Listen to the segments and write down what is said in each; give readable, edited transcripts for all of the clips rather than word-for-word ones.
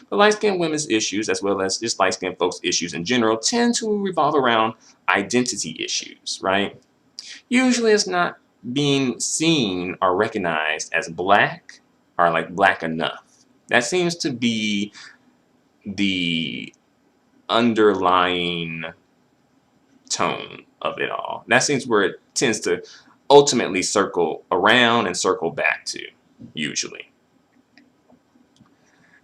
But light-skinned women's issues, as well as just light-skinned folks' issues in general, tend to revolve around identity issues, right? Usually it's not being seen or recognized as black or like black enough. That seems to be the underlying tone of it all. That seems where it tends to ultimately circle around and circle back to, usually.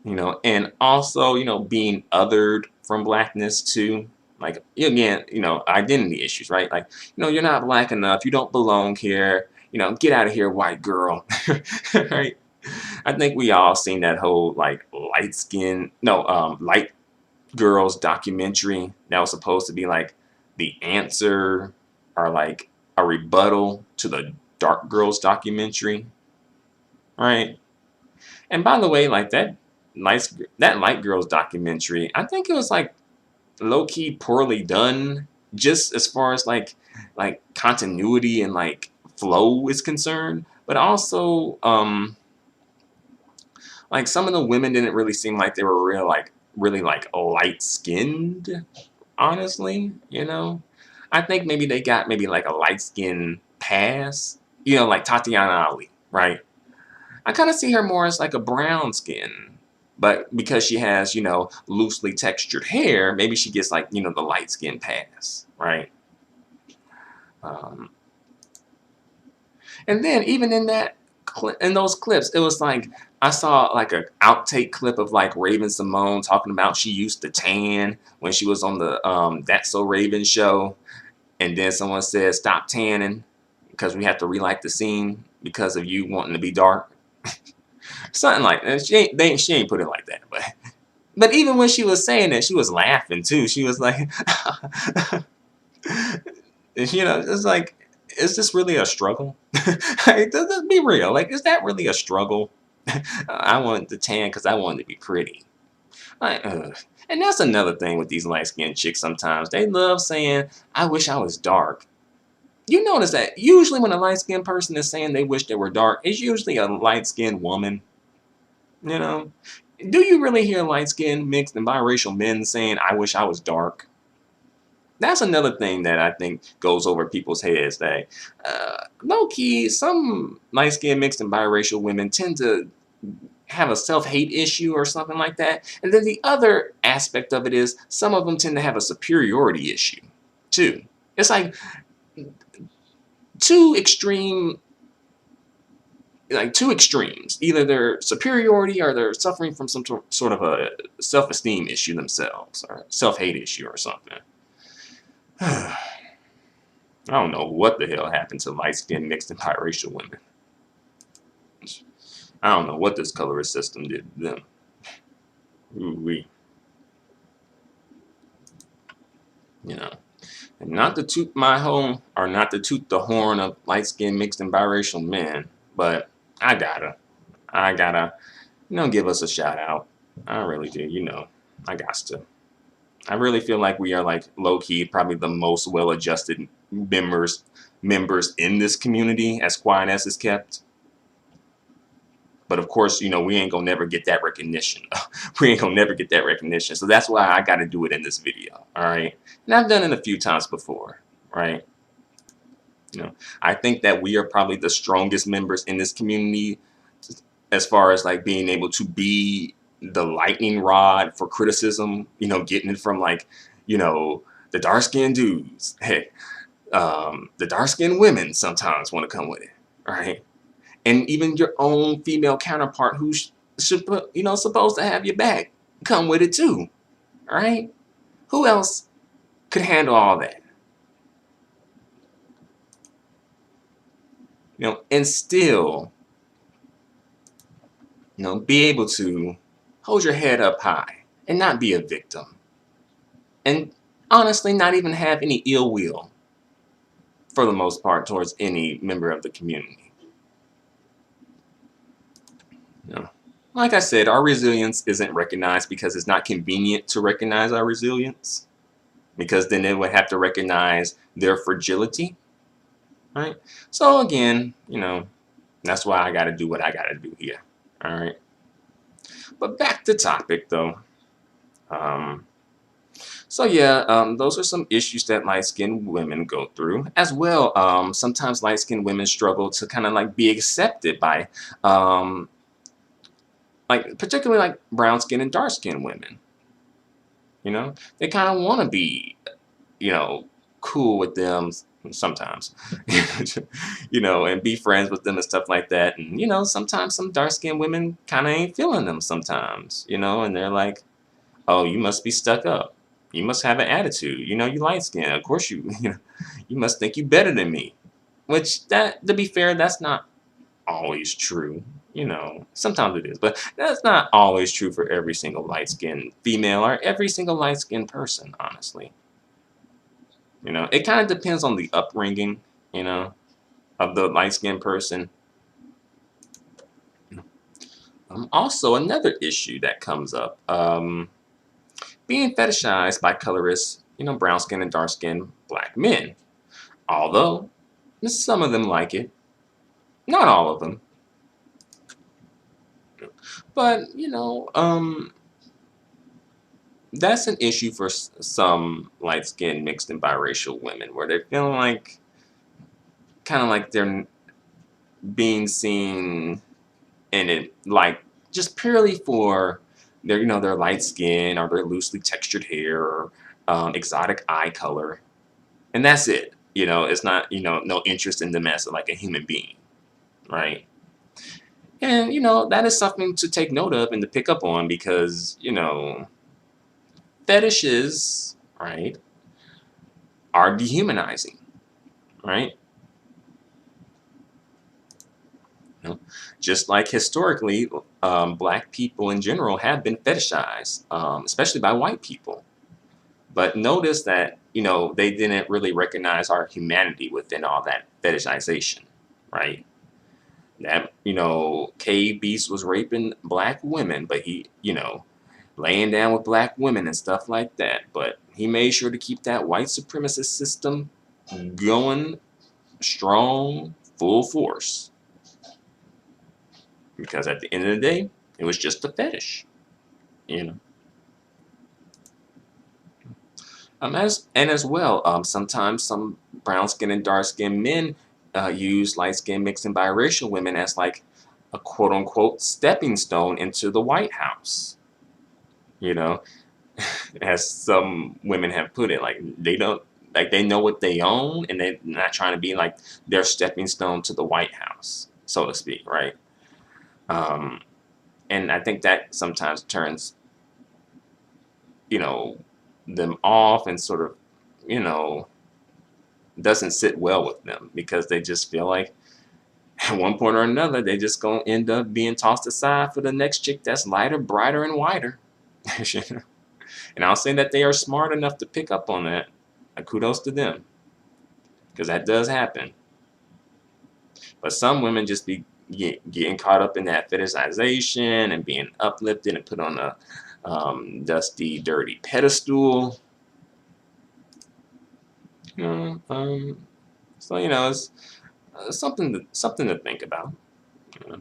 And also, being othered from blackness too. Like, again, identity issues, right? Like, you're not black enough. You don't belong here. Get out of here, white girl. Right? I think we all seen that whole like light girls documentary that was supposed to be like the answer or like a rebuttal to the dark girls documentary, right? And by the way, like light girls documentary, I think it was like low key poorly done, just as far as like continuity and like flow is concerned. But also, like some of the women didn't really seem like they were really like light skinned. Honestly, I think maybe they got maybe like a light skin pass. Like Tatiana Ali, right? I kind of see her more as like a brown skin, but because she has, loosely textured hair, maybe she gets like, the light skin pass, right? Um, and then even in those clips, it was like I saw like a outtake clip of like Raven Symone talking about she used to tan when she was on the That's So Raven show, and then someone said stop tanning because we have to relight the scene because of you wanting to be dark. Something like that. She ain't put it like that, but even when she was saying that, she was laughing too. She was like, it's like, is this really a struggle? Let's be real. Like, is that really a struggle? I wanted to tan because I wanted to be pretty. Like, and that's another thing with these light skinned chicks. Sometimes they love saying, "I wish I was dark." You notice that usually when a light skinned person is saying they wish they were dark, it's usually a light skinned woman. You know, do you really hear light skinned, mixed, and biracial men saying, "I wish I was dark"? That's another thing that I think goes over people's heads. That low key, some light skinned, mixed, and biracial women tend to have a self-hate issue or something like that. And then the other aspect of it is some of them tend to have a superiority issue too. It's like two extreme two extremes. Either they're superiority or they're suffering from some sort of a self-esteem issue themselves or self-hate issue or something. I don't know what the hell happened to light-skinned, mixed, and biracial women. I don't know what this colorist system did to them. Ooh-wee. And not to toot my home or not to toot the horn of light-skinned, mixed, and biracial men, but I gotta, give us a shout out. I really do, I got to. I really feel like we are like low-key probably the most well-adjusted members in this community, as quiet as it's kept. But of course, we ain't gonna never get that recognition. We ain't gonna never get that recognition. So that's why I gotta do it in this video. All right. And I've done it a few times before, right? I think that we are probably the strongest members in this community as far as like being able to be the lightning rod for criticism, getting it from like, the dark-skinned dudes. Hey, the dark-skinned women sometimes want to come with it, right? And even your own female counterpart who should supposed to have your back come with it too, right? Who else could handle all that? And still, be able to hold your head up high and not be a victim. And honestly, not even have any ill will, for the most part, towards any member of the community. Like I said, our resilience isn't recognized because it's not convenient to recognize our resilience, because then they would have to recognize their fragility, right? So again, that's why I got to do what I got to do here, all right? But back to topic though. Um, so yeah, those are some issues that light-skinned women go through as well. Sometimes light-skinned women struggle to kind of like be accepted by, um, like particularly like brown-skinned and dark-skinned women. You know, they kind of want to be, you know, cool with them sometimes, you know, and be friends with them and stuff like that. And you know, sometimes some dark-skinned women kind of ain't feeling them sometimes, you know, and they're like, oh, you must be stuck up. You must have an attitude. You know, you light skin. Of course you, you know, you must think you better than me. Which that, to be fair, that's not always true. You know, sometimes it is, but that's not always true for every single light skinned female or every single light skinned person, honestly. You know, it kind of depends on the upbringing, you know, of the light skinned person. Also, another issue that comes up. Being fetishized by colorists, you know, brown skin and dark skinned black men. Although some of them like it, not all of them. But, you know, that's an issue for some light skinned mixed and biracial women where they're feeling like, kind of like they're being seen in it, like just purely for their, you know, their light skin or their loosely textured hair or exotic eye color. And that's it. You know, it's not, you know, no interest in them as like a human being, right? And, you know, that is something to take note of and to pick up on because, you know, fetishes, right, are dehumanizing, right? You know, just like historically, black people in general have been fetishized, especially by white people. But notice that, you know, they didn't really recognize our humanity within all that fetishization, right? That, you know, Cave Beast was raping black women, but he, you know, laying down with black women and stuff like that. But he made sure to keep that white supremacist system going strong, full force. Because at the end of the day, it was just a fetish, you know. As well, sometimes some brown skin and dark skinned men use light skinned mixed and biracial women as like a quote unquote stepping stone into the White House. You know, as some women have put it, like they don't, like they know what they own and they're not trying to be like their stepping stone to the White House, so to speak, right? Um, and I think that sometimes turns, you know, them off and sort of, you know, doesn't sit well with them because they just feel like at one point or another they just gonna end up being tossed aside for the next chick that's lighter, brighter, and whiter. And I'll say that they are smart enough to pick up on that. Kudos to them, because that does happen. But some women just be getting caught up in that fetishization and being uplifted and put on a dusty, dirty pedestal. You know, so you know, it's something to think about. You know?